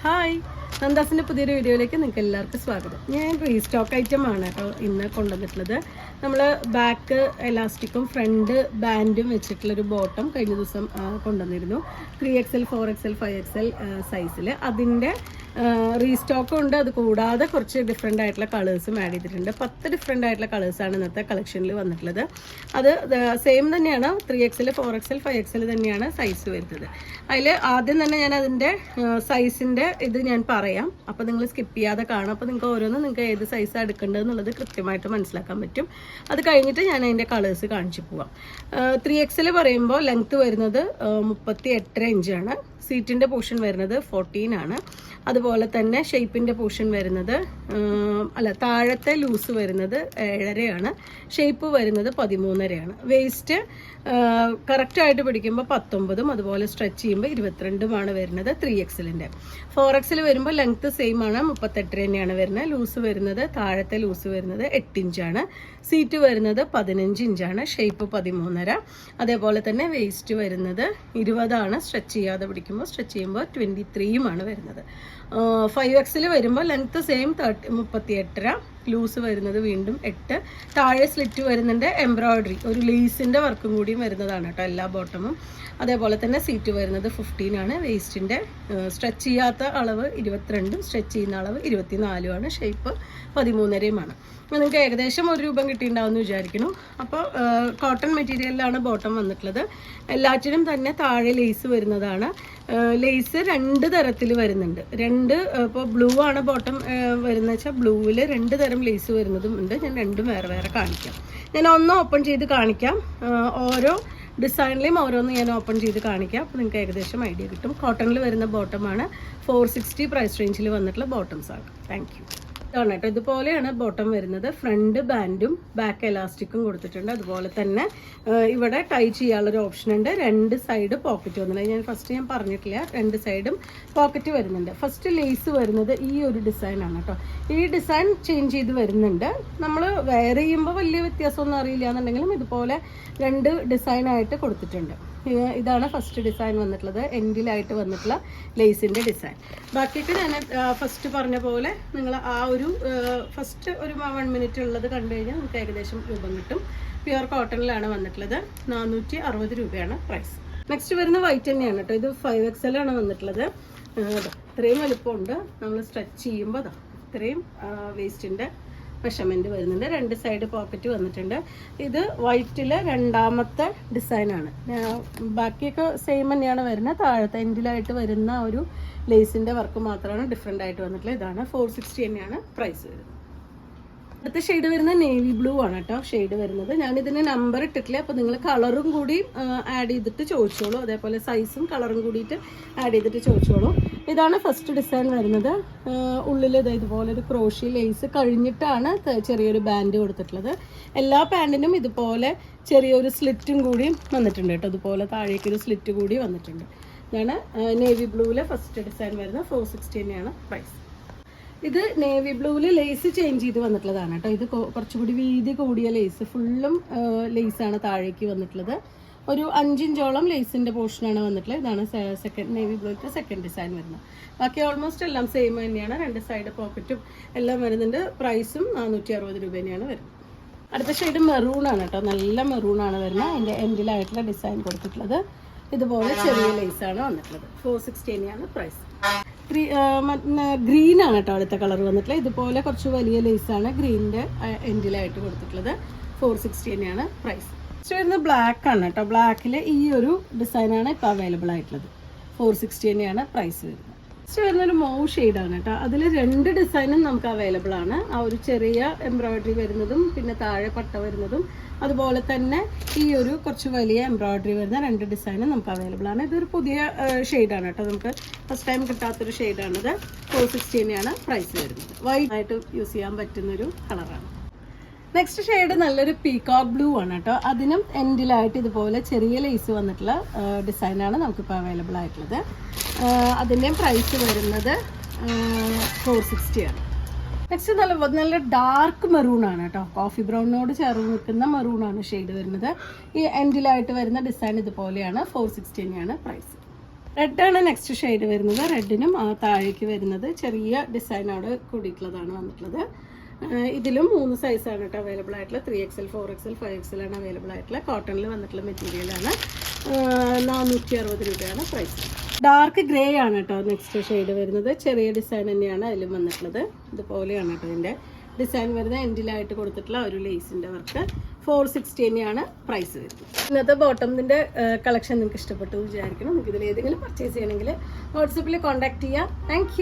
Hi, നന്ദാസിൻ്റെ പുതിയൊരു വീഡിയോയിലേക്ക് നിങ്ങൾക്ക് എല്ലാവർക്കും സ്വാഗതം. ഞാൻ റീസ്റ്റോക്ക് ഐറ്റമാണ് കേട്ടോ ഇന്ന് കൊണ്ടുവന്നിട്ടുള്ളത്. നമ്മൾ ബാക്ക് എലാസ്റ്റിക്കും ഫ്രണ്ട് ബാൻഡും വെച്ചിട്ടുള്ളൊരു ബോട്ടം കഴിഞ്ഞ ദിവസം കൊണ്ടുവന്നിരുന്നു. 3XL 4XL 5XL സൈസിൽ. അതിൻ്റെ റീസ്റ്റോക്കും ഉണ്ട്. അത് കൂടാതെ കുറച്ച് ഡിഫറെൻ്റ് ആയിട്ടുള്ള കളേഴ്സും ആഡ് ചെയ്തിട്ടുണ്ട്. 10 ഡിഫറെൻ്റ് ആയിട്ടുള്ള കളേഴ്സാണ് ഇന്നത്തെ കളക്ഷനിൽ വന്നിട്ടുള്ളത്. അത് സെയിം തന്നെയാണ്, 3XL 4XL 5XL തന്നെയാണ് സൈസ് വരുന്നത്. അതിൽ ആദ്യം തന്നെ ഞാൻ അതിൻ്റെ സൈസിൻ്റെ ഇത് ഞാൻ പറയാം. അപ്പോൾ നിങ്ങൾ സ്കിപ്പ് ചെയ്യാതെ കാണാം. അപ്പോൾ നിങ്ങൾക്ക് ഓരോന്നും നിങ്ങൾക്ക് ഏത് സൈസാണ് എടുക്കേണ്ടതെന്നുള്ളത് കൃത്യമായിട്ട് മനസ്സിലാക്കാൻ പറ്റും. അത് കഴിഞ്ഞിട്ട് ഞാൻ അതിൻ്റെ കളേഴ്സ് കാണിച്ചു പോവാം. 3XL പറയുമ്പോൾ ലെങ്ത്ത് വരുന്നത് 38 ഇഞ്ചാണ്. സീറ്റിൻ്റെ പോർഷൻ വരുന്നത് 14 ആണ്. അതുപോലെ തന്നെ ഷേപ്പിൻ്റെ പോർഷൻ വരുന്നത് താഴത്തെ ലൂസ് വരുന്നത് 7.5 ആണ്. ഷേപ്പ് വരുന്നത് 13.5 ആണ്. വേസ്റ്റ് കറക്റ്റായിട്ട് പിടിക്കുമ്പോൾ 19ഉം അതുപോലെ സ്ട്രെച്ച് ചെയ്യുമ്പോൾ 22ഉമാണ് വരുന്നത് 3XLൻ്റെ. 4XL വരുമ്പോൾ ലെങ്ത്ത് സെയിം ആണ്, 38 തന്നെയാണ് വരുന്നത്. ലൂസ് വരുന്നത് താഴത്തെ ലൂസ് വരുന്നത് 8 ഇഞ്ചാണ്. സീറ്റ് വരുന്നത് 15 ഇഞ്ചാണ്. ഷേപ്പ് 13.5. അതേപോലെ തന്നെ വേസ്റ്റ് വരുന്നത് 20 ആണ്. സ്ട്രെച്ച് ചെയ്യാതെ പിടിക്കുമ്പോൾ സ്ട്രെച്ച് ചെയ്യുമ്പോൾ 23ഉമാണ് വരുന്നത്. 5XL വരുമ്പോൾ ലെങ്ത്ത് സെയിം 38.5, ലൂസ് വരുന്നത് വീണ്ടും 8. താഴെ സ്ലിറ്റ് വരുന്നുണ്ട്, എംബ്രോയിഡറി ഒരു ലേസിൻ്റെ വർക്കും കൂടിയും വരുന്നതാണ് കേട്ടോ എല്ലാ ബോട്ടമും. അതേപോലെ തന്നെ സീറ്റ് വരുന്നത് 15 ആണ്. വേസ്റ്റിൻ്റെ സ്ട്രെച്ച് ചെയ്യാത്ത അളവ് 22ഉം സ്ട്രെച്ച് ചെയ്യുന്ന അളവ് 24ഉമാണ്. ഷേപ്പ് 13.5യുമാണ്. നിങ്ങൾക്ക് ഏകദേശം ഒരു രൂപം കിട്ടിയിട്ടുണ്ടാവുമെന്ന് വിചാരിക്കുന്നു. അപ്പോൾ കോട്ടൺ മെറ്റീരിയലിലാണ് ബോട്ടം വന്നിട്ടുള്ളത്. എല്ലാറ്റിനും തന്നെ താഴെ ലേസ് വരുന്നതാണ്. ലേസ് 2 തരത്തിൽ വരുന്നുണ്ട്. ഇപ്പോൾ ബ്ലൂ ആണ് ബോട്ടം വരുന്നത് വെച്ചാൽ ബ്ലൂവിൽ 2 തരം ലേസ് വരുന്നതും ഉണ്ട്. ഞാൻ രണ്ടും വേറെ വേറെ കാണിക്കാം. ഞാൻ ഒന്ന് ഓപ്പൺ ചെയ്ത് കാണിക്കാം. ഓരോ ഡിസൈനിലെയും ഓരോന്ന് ഞാൻ ഓപ്പൺ ചെയ്ത് കാണിക്കാം. അപ്പോൾ നിങ്ങൾക്ക് ഏകദേശം ഐഡിയ കിട്ടും. കോട്ടണിൽ വരുന്ന ബോട്ടമാണ്. 460 പ്രൈസ് റേഞ്ചിൽ വന്നിട്ടുള്ള ബോട്ടംസാണ്. Thank you. ഇതാണ് കേട്ടോ, ഇതുപോലെയാണ് ബോട്ടം വരുന്നത്. ഫ്രണ്ട് ബാൻഡും ബാക്ക് എലാസ്റ്റിക്കും കൊടുത്തിട്ടുണ്ട്. അതുപോലെ തന്നെ ഇവിടെ ടൈ ചെയ്യാനുള്ളൊരു ഓപ്ഷൻ ഉണ്ട്. 2 സൈഡ് പോക്കറ്റ് വന്നിട്ടുണ്ട്. ഞാൻ പറഞ്ഞിട്ടില്ല, 2 സൈഡും പോക്കറ്റ് വരുന്നുണ്ട്. ഫസ്റ്റ് ലേസ് വരുന്നത് ഈ ഒരു ഡിസൈനാണ് കേട്ടോ. ഈ ഡിസൈൻ ചേഞ്ച് ചെയ്ത് വരുന്നുണ്ട്. നമ്മൾ വെയർ ചെയ്യുമ്പോൾ വലിയ വ്യത്യാസമൊന്നും അറിയില്ല എന്നുണ്ടെങ്കിലും ഇതുപോലെ 2 ഡിസൈനായിട്ട് കൊടുത്തിട്ടുണ്ട്. ഇതാണ് ഫസ്റ്റ് ഡിസൈൻ വന്നിട്ടുള്ളത്, എൻഡിലായിട്ട് വന്നിട്ടുള്ള ലേസിൻ്റെ ഡിസൈൻ. ബാക്കിയൊക്കെ ഞാൻ ഫസ്റ്റ് പറഞ്ഞ പോലെ നിങ്ങൾ ആ ഒരു ഫസ്റ്റ് ഒരു 1 മിനിറ്റ് ഉള്ളത് കണ്ടു കഴിഞ്ഞാൽ നമുക്ക് ഏകദേശം രൂപം കിട്ടും. പ്യുവർ കോട്ടണിലാണ് വന്നിട്ടുള്ളത്. 460 രൂപയാണ് പ്രൈസ്. നെക്സ്റ്റ് വരുന്ന വൈറ്റ് തന്നെയാണ് കേട്ടോ. ഇത് 5XL ആണ് വന്നിട്ടുള്ളത്. ഇത്രയും വലുപ്പമുണ്ട്. നമ്മൾ സ്ട്രെച്ച് ചെയ്യുമ്പോൾ ഇത്രയും വേസ്റ്റിൻ്റെ മെഷർമെൻറ്റ് വരുന്നുണ്ട്. 2 സൈഡ് പോക്കറ്റ് വന്നിട്ടുണ്ട്. ഇത് വൈറ്റിൽ രണ്ടാമത്തെ ഡിസൈനാണ്. ബാക്കിയൊക്കെ സെയിം തന്നെയാണ് വരുന്നത്. താഴത്തെ എൻഡിലായിട്ട് വരുന്ന ഒരു ലേസിൻ്റെ വർക്ക് മാത്രമാണ് ഡിഫറെൻ്റ് ആയിട്ട് വന്നിട്ടുള്ളത്. ഇതാണ് 460 തന്നെയാണ് പ്രൈസ് വരുന്നത്. അടുത്ത ഷെയ്ഡ് വരുന്ന നേവി ബ്ലൂ ആണ് കേട്ടോ ഷെയ്ഡ് വരുന്നത്. ഞാനിതിന് നമ്പർ ഇട്ടിട്ടില്ല. അപ്പോൾ നിങ്ങൾ കളറും കൂടി ആഡ് ചെയ്തിട്ട് ചോദിച്ചോളൂ. അതേപോലെ സൈസും കളറും കൂടിയിട്ട് ആഡ് ചെയ്തിട്ട് ചോദിച്ചോളൂ. ഇതാണ് ഫസ്റ്റ് ഡിസൈൻ വരുന്നത്. ഉള്ളിൽ ഇതുപോലെ ഒരു ക്രോഷി ലേസ് കഴിഞ്ഞിട്ടാണ് ചെറിയൊരു ബാൻഡ് കൊടുത്തിട്ടുള്ളത്. എല്ലാ പാൻറ്റിനും ഇതുപോലെ ചെറിയൊരു സ്ലിറ്റും കൂടി വന്നിട്ടുണ്ട് കേട്ടോ. ഇതുപോലെ താഴേക്കൊരു സ്ലിറ്റ് കൂടി വന്നിട്ടുണ്ട്. ഇതാണ് നേവി ബ്ലൂവിലെ ഫസ്റ്റ് ഡിസൈൻ വരുന്നത്. 460 തന്നെയാണ് പ്രൈസ്. ഇത് നേവി ബ്ലൂവിൽ ലേസ് ചേഞ്ച് ചെയ്ത് വന്നിട്ടുള്ളതാണ് കേട്ടോ. ഇത് കുറച്ചുകൂടി വീതി കൂടിയ ലേസ്, ഫുള്ളും ലേസാണ് താഴേക്ക് വന്നിട്ടുള്ളത്. ഒരു 5 ഇഞ്ചോളം ലേസിൻ്റെ പോർഷനാണ് വന്നിട്ടുള്ളത്. ഇതാണ് സെക്കൻഡ് നേവി ബ്ലൂവിൻ്റെ സെക്കൻഡ് ഡിസൈൻ വരുന്നത്. ബാക്കി ഓൾമോസ്റ്റ് എല്ലാം സെയിം തന്നെയാണ്. 2 സൈഡ് പോക്കറ്റും എല്ലാം വരുന്നുണ്ട്. പ്രൈസും 460 രൂപ തന്നെയാണ് വരുന്നത്. അടുത്ത ഷെയ്ഡ് മെറൂൺ ആണ് കേട്ടോ. നല്ല മെറൂൺ ആണ് വരുന്നത്. അതിൻ്റെ എൻഡിലായിട്ടുള്ള ഡിസൈൻ കൊടുത്തിട്ടുള്ളത്. ഇതുപോലെ ചെറിയ ലേസാണ് വന്നിട്ടുള്ളത്. 460 തന്നെയാണ് പ്രൈസ്. ഗ്രീൻ ആണ് കേട്ടോ അടുത്ത കളർ വന്നിട്ടുള്ളത്. ഇതുപോലെ കുറച്ച് വലിയ ലേസാണ് ഗ്രീനിൻ്റെ എൻഡിലായിട്ട് കൊടുത്തിട്ടുള്ളത്. 460 തന്നെയാണ് പ്രൈസ്. നെക്സ്റ്റ് വരുന്നത് ബ്ലാക്ക് ആണ് കേട്ടോ. ബ്ലാക്കിൽ ഈ ഒരു ഡിസൈനാണ് ഇപ്പോൾ അവൈലബിൾ ആയിട്ടുള്ളത്. 460 തന്നെയാണ് പ്രൈസ് വരുന്നത്. നെക്സ്റ്റ് വരുന്നൊരു മൗ ഷെയ്ഡാണ് കേട്ടോ. അതിൽ 2 ഡിസൈനും നമുക്ക് അവൈലബിൾ ആണ്. ആ ഒരു ചെറിയ എംബ്രോയിഡറി വരുന്നതും പിന്നെ താഴെ പട്ട വരുന്നതും അതുപോലെ തന്നെ ഈ ഒരു കുറച്ച് വലിയ എംബ്രോയിഡറി വരുന്ന 2 ഡിസൈനും നമുക്ക് അവൈലബിൾ ആണ്. ഇതൊരു പുതിയ ഷെയ്ഡാണ് കേട്ടോ. നമുക്ക് ഫസ്റ്റ് ടൈം കിട്ടാത്തൊരു ഷെയ്ഡാണിത്. 460 തന്നെയാണ് പ്രൈസ് വരുന്നത്. വൈറ്റ് ആയിട്ട് യൂസ് ചെയ്യാൻ പറ്റുന്നൊരു കളറാണ്. നെക്സ്റ്റ് ഷെയ്ഡ് നല്ലൊരു പീകോക്ക് ബ്ലൂ ആണ് കേട്ടോ. അതിനും എൻഡിലായിട്ട് ഇതുപോലെ ചെറിയ ലേസ് വന്നിട്ടുള്ള ഡിസൈനാണ് നമുക്കിപ്പോൾ അവൈലബിൾ ആയിട്ടുള്ളത്. അതിൻ്റെയും പ്രൈസ് വരുന്നത് 460 ആണ്. നെക്സ്റ്റ് നല്ല ഡാർക്ക് മെറൂൺ ആണ് കേട്ടോ. കോഫി ബ്രൗണിനോട് ചേർന്ന് നിൽക്കുന്ന മെറൂൺ ആണ് ഷെയ്ഡ് വരുന്നത്. ഈ എൻഡിലായിട്ട് വരുന്ന ഡിസൈൻ ഇതുപോലെയാണ്. 460 തന്നെയാണ് പ്രൈസ്. റെഡാണ് നെക്സ്റ്റ് ഷെയ്ഡ് വരുന്നത്. റെഡിനും താഴേക്ക് വരുന്നത് ചെറിയ ഡിസൈനോട് കൂടിയിട്ടുള്ളതാണ് വന്നിട്ടുള്ളത്. ഇതിലും 3 സൈസാണ് കേട്ടോ അവൈലബിൾ ആയിട്ടുള്ള. 3XL, 4XL, 5XL ആണ് അവൈലബിൾ ആയിട്ടുള്ള. കോട്ടണിൽ വന്നിട്ടുള്ള മെറ്റീരിയലാണ്. 460 രൂപയാണ് പ്രൈസ്. ഡാർക്ക് ഗ്രേ ആണ് കേട്ടോ നെക്സ്റ്റ് ഷെയ്ഡ് വരുന്നത്. ചെറിയ ഡിസൈൻ തന്നെയാണ് അതിലും വന്നിട്ടുള്ളത്. ഇതുപോലെയാണ് കേട്ടോ ഇതിൻ്റെ ഡിസൈൻ വരുന്നത്. എൻഡിലായിട്ട് കൊടുത്തിട്ടുള്ള ഒരു ലേസിൻ്റെ വർക്ക്. 460 തന്നെയാണ് പ്രൈസ് വരുന്നത്. ഇന്നത്തെ ബോട്ടമിൻ്റെ കളക്ഷൻ നിങ്ങൾക്ക് ഇഷ്ടപ്പെട്ടു വിചാരിക്കണം. നിങ്ങൾക്ക് ഇതിൽ ഏതെങ്കിലും പർച്ചേസ് ചെയ്യണമെങ്കിൽ വാട്സപ്പിൽ കോൺടാക്ട് ചെയ്യാം. താങ്ക്